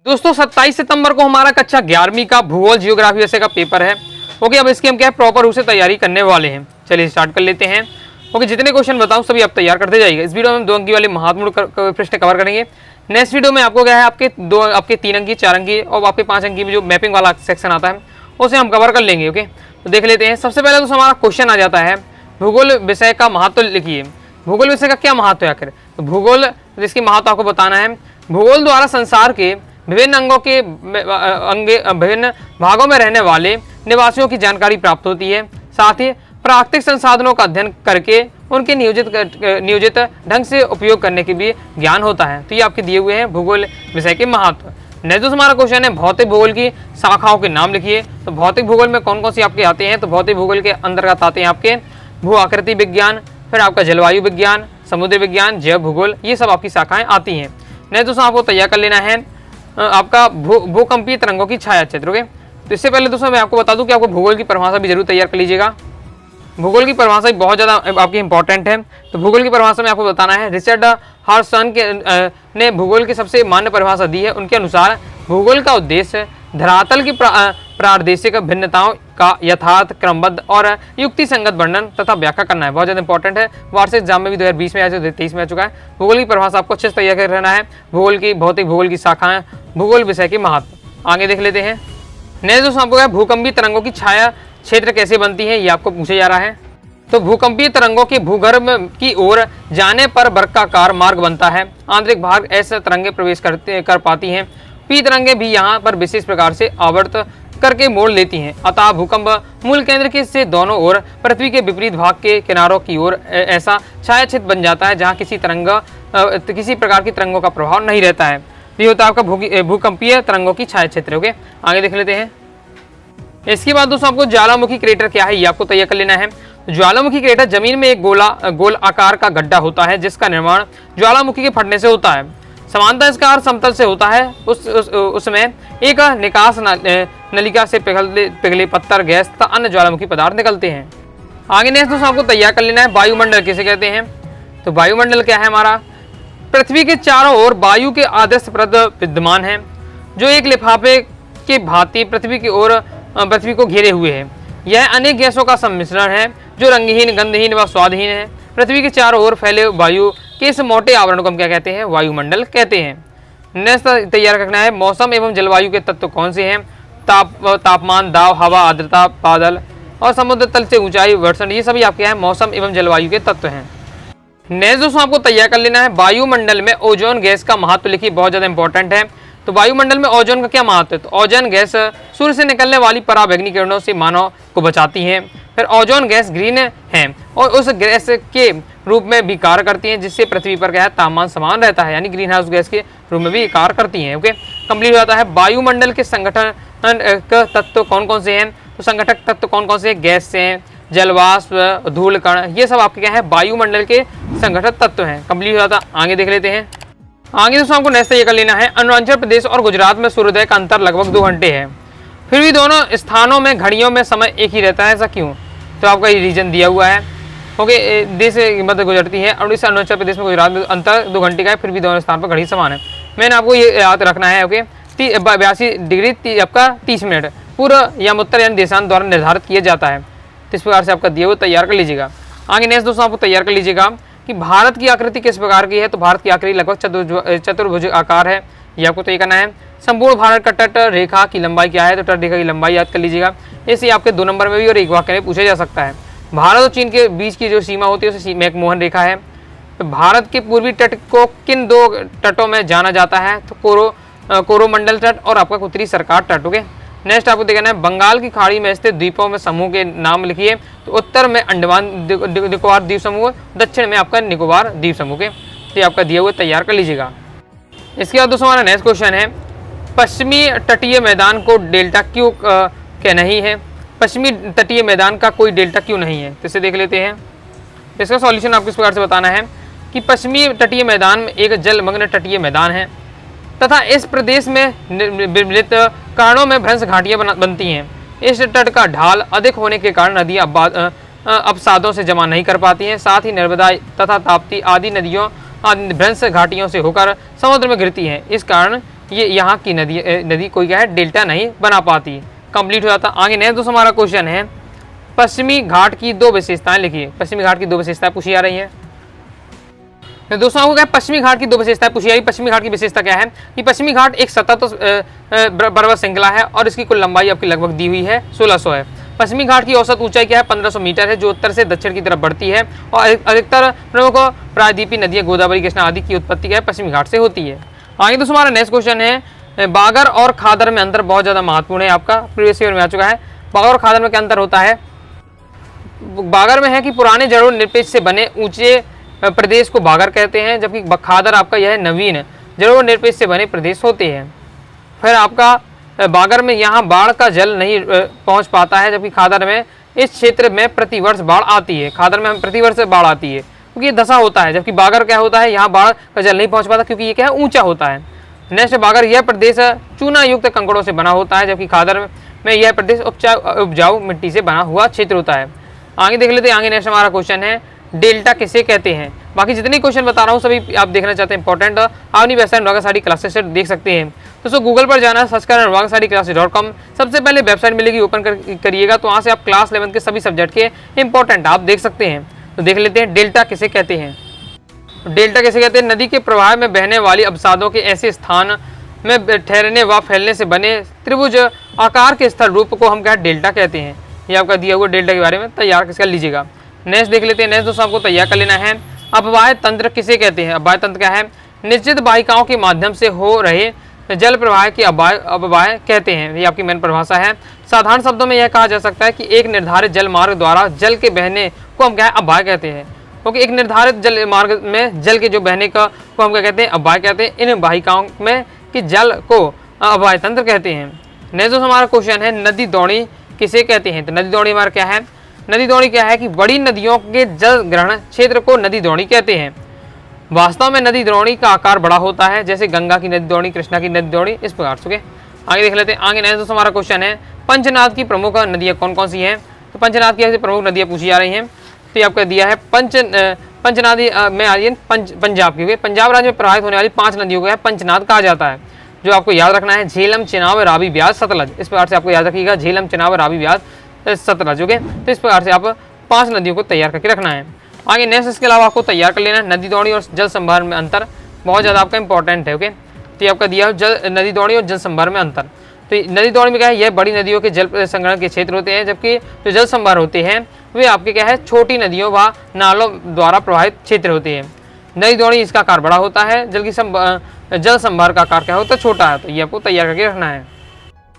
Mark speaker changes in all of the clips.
Speaker 1: दोस्तों 27 सितंबर को हमारा कक्षा 11वीं का भूगोल जियोग्राफी विषय का पेपर है। ओके, अब इसकी हम क्या है प्रॉपर रूप से तैयारी करने वाले हैं। चलिए स्टार्ट कर लेते हैं। ओके, जितने क्वेश्चन बताऊं सभी आप तैयार करते जाइएगा। इस वीडियो में हम 2 अंकी वाले महत्वपूर्ण प्रश्न कवर करेंगे। नेक्स्ट वीडियो में आपको क्या है आपके 3 अंकी 4 अंकी और आपके 5 अंकी में जो मैपिंग वाला सेक्शन आता है उसे हम कवर कर लेंगे। ओके, तो देख लेते हैं। सबसे पहले तो हमारा क्वेश्चन आ जाता है भूगोल विषय का महत्व लिखिए। भूगोल विषय का क्या महत्व है आखिर? तो भूगोल जिसकी महत्व आपको बताना है। भूगोल द्वारा संसार के विभिन्न भागों में रहने वाले निवासियों की जानकारी प्राप्त होती है। साथ ही प्राकृतिक संसाधनों का अध्ययन करके उनके नियोजित ढंग से उपयोग करने के भी ज्ञान होता है। तो ये आपके दिए हुए हैं भूगोल विषय के महत्व। नेक्स्ट हमारा क्वेश्चन है भौतिक भूगोल की शाखाओं के नाम लिखिए। तो भौतिक भूगोल में कौन कौन सी आपके आते हैं? तो भौतिक भूगोल के अंतर्गत आते हैं आपके भू आकृति विज्ञान, फिर आपका जलवायु विज्ञान, समुद्र विज्ञान, जैव भूगोल, ये सब आपकी शाखाएं आती हैं। नेक्स्ट दोस्तों आपको तैयार कर लेना है आपका भूकंपीय तरंगों की छाया क्षेत्र। ओके, तो इससे पहले दोस्तों मैं आपको बता दूं कि आपको भूगोल की परिभाषा भी जरूर तैयार कर लीजिएगा। भूगोल की परिभाषा भी बहुत ज़्यादा आपकी इंपॉर्टेंट है। तो भूगोल की परिभाषा में आपको बताना है रिचर्ड हार्सन ने भूगोल की सबसे मान्य परिभाषा दी है। उनके अनुसार भूगोल का उद्देश्य धरातल की प्रादेशिक भिन्नताओं का यथार्थ क्रमबद्ध और युक्ति संगत वर्णन तथा व्याख्या करना है। बहुत ज़्यादा इंपॉर्टेंट है। वार्षिक एग्जाम में भी 2020 में आ चुका है, 2023 में आ चुका है। भूगोल की परिभाषा आपको अच्छे से तैयार कर रहना है। भूगोल की भौतिक भूगोल की शाखाएं, भूगोल विषय के महत्व आगे देख लेते हैं। नेक्स्ट दोस्तों आपको क्या भूकंपीय तरंगों की छाया क्षेत्र कैसे बनती है, ये आपको पूछा जा रहा है। तो भूकंपीय तरंगों के भूगर्भ की ओर जाने पर वर्गाकार मार्ग बनता है। आंतरिक भाग ऐसे तरंगे प्रवेश कर पाती हैं। पी तरंगे भी यहाँ पर विशेष प्रकार से आवर्त करके मोड़ लेती हैं। अतः भूकंप मूल केंद्र के से दोनों ओर पृथ्वी के विपरीत भाग के किनारों की ओर ऐसा छाया क्षेत्र बन जाता है जहाँ किसी प्रकार की तरंगों का प्रभाव नहीं रहता है। ये होता है आपका भूकंपीय तरंगों की छाया क्षेत्र। ओके, आगे देख लेते हैं। इसके बाद दोस्तों आपको ज्वालामुखी क्रेटर क्या है ये आपको तैयार कर लेना है। ज्वालामुखी क्रेटर जमीन में एक गोल आकार का गड्ढा होता है जिसका निर्माण ज्वालामुखी के फटने से होता है। समानता इसका अर्थ समतल से होता है। उसमें एक निकास नलिका से पिघले पत्थर, गैस तथा अन्य ज्वालामुखी पदार्थ निकलते हैं। आगे नेक्स्ट दोस्तों आपको तैयार कर लेना है वायुमंडल किसे कहते हैं। तो वायुमंडल क्या है हमारा? पृथ्वी के चारों ओर वायु के आदर्श प्रद विद्यमान है जो एक लिफाफे के भांति पृथ्वी को घेरे हुए है। यह अनेक गैसों का सम्मिश्रण है जो रंगहीन, गंधहीन व स्वादहीन है। पृथ्वी के चारों ओर फैले वायु के इस मोटे आवरण को हम क्या कहते हैं? वायुमंडल कहते हैं। नेक्स्ट तैयार रखना है मौसम एवं जलवायु के तत्व कौन से हैं? तापमान, दाब, हवा, आर्द्रता, बादल और समुद्र तल से ऊंचाई, वर्षण, ये सभी आपके हैं मौसम एवं जलवायु के तत्व हैं। नेक्स्ट दोस्तों आपको तैयार कर लेना है वायुमंडल में ओजोन गैस का महत्व लिखिए। बहुत ज़्यादा इंपॉर्टेंट है। तो वायुमंडल में ओजोन का क्या महत्व है? तो ओजोन गैस सूर्य से निकलने वाली पराबैंगनी किरणों से मानव को बचाती है। फिर ओजोन गैस ग्रीन है और उस गैस के रूप में भी कार्य करती हैं जिससे पृथ्वी पर क्या है तापमान समान रहता है, यानी ग्रीन हाउस गैस के रूप में भी कार्य करती हैं। ओके, कंप्लीट हो जाता है। वायुमंडल के संगठन तत्व कौन कौन से हैं? तो संगठक तत्व कौन कौन से? गैस से हैं, जलवाष्प, धूल कण, ये सब आपके क्या है वायुमंडल के संगठक तत्व हैं। कंप्लीट हो जाता है। आगे देख लेते हैं। आगे दोस्तों आपको नेक्स्ट ये कर लेना है अरुणाचल प्रदेश और गुजरात में सूर्योदय का अंतर लगभग 2 घंटे है। फिर भी दोनों स्थानों में घड़ियों में समय एक ही रहता है, ऐसा क्यों? तो आपका ये रीजन दिया हुआ है। ओके, देश की मध्य गुजरती है और इस अरुणाचल प्रदेश में गुजरात में अंतर 2 घंटे का है, फिर भी दोनों स्थान पर घड़ी समान है। मैंने आपको ये याद रखना है। ओके, 82 डिग्री आपका 30 मिनट पूर्व या उत्तर यानी देशांतर द्वारा निर्धारित किया जाता है। तो इस प्रकार से आपका दिया हुआ तैयार कर लीजिएगा। आगे नेक्स्ट दोस्तों आपको तैयार कर लीजिएगा कि भारत की आकृति किस प्रकार की है। तो भारत की आकृति लगभग चतुर्भुज आकार है, ये आपको तय करना है। संपूर्ण भारत का तट रेखा की लंबाई क्या है? तो तट रेखा की लंबाई याद कर लीजिएगा। ऐसे आपके 2 नंबर में भी और 1 वाक्य में पूछा जा सकता है। भारत और चीन के बीच की जो सीमा होती है उसे मैकमोहन रेखा है। तो भारत के पूर्वी तट को किन 2 तटों में जाना जाता है? तो कोरोमंडल तट और आपका उत्तरी सरकार तट। ओके, नेक्स्ट आपको देखना है बंगाल की खाड़ी में स्थित द्वीपों में समूह के नाम लिखिए। तो उत्तर में अंडमान निकोबार द्वीप समूह, दक्षिण में आपका निकोबार द्वीप समूह के। तो आपका दिया हुआ तैयार कर लीजिएगा। इसके बाद दोस्तों हमारा नेक्स्ट क्वेश्चन है पश्चिमी तटीय मैदान को डेल्टा क्यों क्या नहीं है? पश्चिमी तटीय मैदान का कोई डेल्टा क्यों नहीं है? तो इसे देख लेते हैं। इसका सॉल्यूशन आपको इस प्रकार से बताना है कि पश्चिमी तटीय मैदान में एक जलमग्न तटीय मैदान है तथा इस प्रदेश में विभिन्न कारणों में भ्रंश घाटियां बनती हैं। इस तट का ढाल अधिक होने के कारण नदियां अवसादों से जमा नहीं कर पाती हैं। साथ ही नर्मदा तथा ताप्ती आदि नदियों भ्रंश घाटियों से होकर समुद्र में गिरती हैं। इस कारण ये यहाँ की नदी कोई क्या है डेल्टा नहीं बना पाती। कंप्लीट हो जाता। आगे नेक्स्ट दोस्तों हमारा क्वेश्चन है पश्चिमी घाट की 2 विशेषताएं लिखिए। पश्चिमी घाट की 2 विशेषताएं पूछी जा रही है। तो दोस्तों आपको क्या है पश्चिमी घाट की 2 विशेषताएं पूछी जाएगी। पश्चिमी घाट की विशेषता क्या है कि पश्चिमी घाट एक सतत पर्वत श्रृंखला है और इसकी कुल लंबाई आपकी लगभग दी हुई है 1600 है। पश्चिमी घाट की औसत ऊंचाई क्या है 1500 मीटर है, जो उत्तर से दक्षिण की तरफ बढ़ती है और अधिकतर प्रमुख प्रायद्वीपीय नदियां गोदावरी कृष्णा आदि की उत्पत्ति क्या है पश्चिमी घाट से होती है। आगे दोस्तों हमारा नेक्स्ट क्वेश्चन है बागर और खादर में अंतर बहुत ज़्यादा महत्वपूर्ण है। आपका प्रीवियस ईयर में आ चुका है। बागर और खादर में क्या अंतर होता है? बागर में है कि पुराने जड़ों निरपेक्ष से बने ऊंचे प्रदेश को बागर कहते हैं, जबकि खादर आपका यह नवीन जड़ों निरपेक्ष से बने प्रदेश होते हैं। फिर आपका बागर में यहाँ बाढ़ का जल नहीं पहुँच पाता है, जबकि खादर में इस क्षेत्र में प्रतिवर्ष बाढ़ आती है। खादर में हम प्रतिवर्ष बाढ़ आती है क्योंकि ये दशा होता है, जबकि बागर क्या होता है यहाँ बाढ़ का जल नहीं पहुँच पाता क्योंकि ये क्या है ऊंचा होता है। नेक्स्ट बागर यह प्रदेश चूना युक्त कंकड़ों से बना होता है, जबकि खादर में यह प्रदेश उपजाऊ मिट्टी से बना हुआ क्षेत्र होता है। आगे देख लेते हैं। आगे नेक्स्ट हमारा क्वेश्चन है डेल्टा किसे कहते हैं। बाकी जितने क्वेश्चन बता रहा हूँ सभी आप देखना चाहते हैं इंपॉर्टेंट, आप अपनी वेबसाइट अनुराग साड़ी क्लासेस से देख सकते हैं। दोस्तों गूगल पर जाना, सर्च करना अनुराग साड़ी क्लासेस.com, सबसे पहले वेबसाइट मिलेगी, ओपन करिएगा तो वहाँ से आप क्लास 11 के सभी सब्जेक्ट के इंपॉर्टेंट आप देख सकते हैं। तो देख लेते हैं डेल्टा किसे कहते हैं। डेल्टा किसे कहते हैं? नदी के प्रवाह में बहने वाली अवसादों के ऐसे स्थान में ठहरने व फैलने से बने त्रिभुज आकार के स्थल रूप को हम क्या डेल्टा कहते हैं। ये आपका दिया हुआ डेल्टा के बारे में तैयार कर लीजिएगा। नेक्स्ट देख लेते हैं। नेक्स्ट दोस्तों आपको तैयार कर लेना है अपवाह तंत्र किसे कहते हैं। अपवाह तंत्र क्या है? निश्चित वाहिकाओं के माध्यम से हो रहे जल प्रवाह की अपवाह कहते हैं। ये आपकी मेन परिभाषा है। साधारण शब्दों में यह कहा जा सकता है कि एक निर्धारित जल मार्ग द्वारा जल के बहने को हम क्या है अपवाह कहते हैं, क्योंकि एक निर्धारित जल मार्ग में जल के जो बहने को हम क्या कहते हैं अपवाह कहते हैं। इन वाहिकाओं में कि जल को अपवाह तंत्र कहते हैं। नेक्स्ट दोस्तों हमारा क्वेश्चन है नदी दौड़ी किसे कहते हैं। तो नदी दौड़ी हमारा क्या है? नदी दौड़ी क्या है कि बड़ी नदियों के जल ग्रहण क्षेत्र को नदी दौड़ी कहते हैं। वास्तव में नदी द्रोणी का आकार बड़ा होता है, जैसे गंगा की नदी द्रोणी, कृष्णा की नदी द्रोणी, इस प्रकार से। आगे देख लेते हैं। आगे नेक्स्ट दोस्तों हमारा क्वेश्चन है पंचनाद की प्रमुख नदियाँ कौन कौन सी हैं। तो पंचनाद की ऐसी प्रमुख नदियाँ पूछी जा रही हैं। तो ये आपका दिया है पंचनादी में आ रही है पंजाब की। पंजाब राज्य में प्रवाहित होने वाली 5 नदियों को पंचनाद कहा जाता है। जो आपको याद रखना है झेलम, चेनाब, रावी, ब्यास, सतलज, इस प्रकार से आपको याद रखिएगा झेलम, चेनाब, रावी, ब्यास, सतलज। ओके, तो इस प्रकार से आप 5 नदियों को तैयार करके रखना है। आगे नेक्स्ट इसके अलावा आपको तैयार कर लेना है नदी दौड़ी और जल संभार में अंतर, बहुत ज़्यादा आपका इंपॉर्टेंट है। ओके, तो ये आपका दिया है नदी दौड़ी और जल संभार में अंतर। तो नदी दौड़ी में क्या है, यह बड़ी नदियों के जल संग्रहण के क्षेत्र होते हैं, जबकि जो जल संभार होते हैं वे आपके क्या है छोटी नदियों व नालों द्वारा प्रभावित क्षेत्र होते हैं। नदी दौड़ी इसका आकार बड़ा होता है, जल संभार का आकार क्या होता है छोटा है। तो ये आपको तैयार करके रखना है।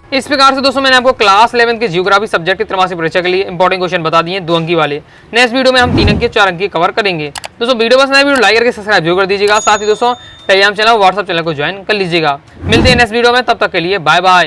Speaker 1: इस प्रकार से दोस्तों मैंने आपको क्लास 11 के जियोग्राफी सब्जेक्ट की त्रैमासिक परीक्षा के लिए इंपॉर्टेंट क्वेश्चन बता दिए 2 अंकी वाले। नेक्स्ट वीडियो में हम 3 अंकी 4 अंकी कवर करेंगे। दोस्तों वीडियो पसंद आए वीडियो लाइक करके सब्सक्राइब जरूर कर दीजिएगा। साथ ही दोस्तों टेलीग्राम चैनल, व्हाट्सएप चैनल को ज्वाइन कर लीजिएगा। मिलते हैं नेक्स्ट वीडियो में, तब तक के लिए बाय बाय।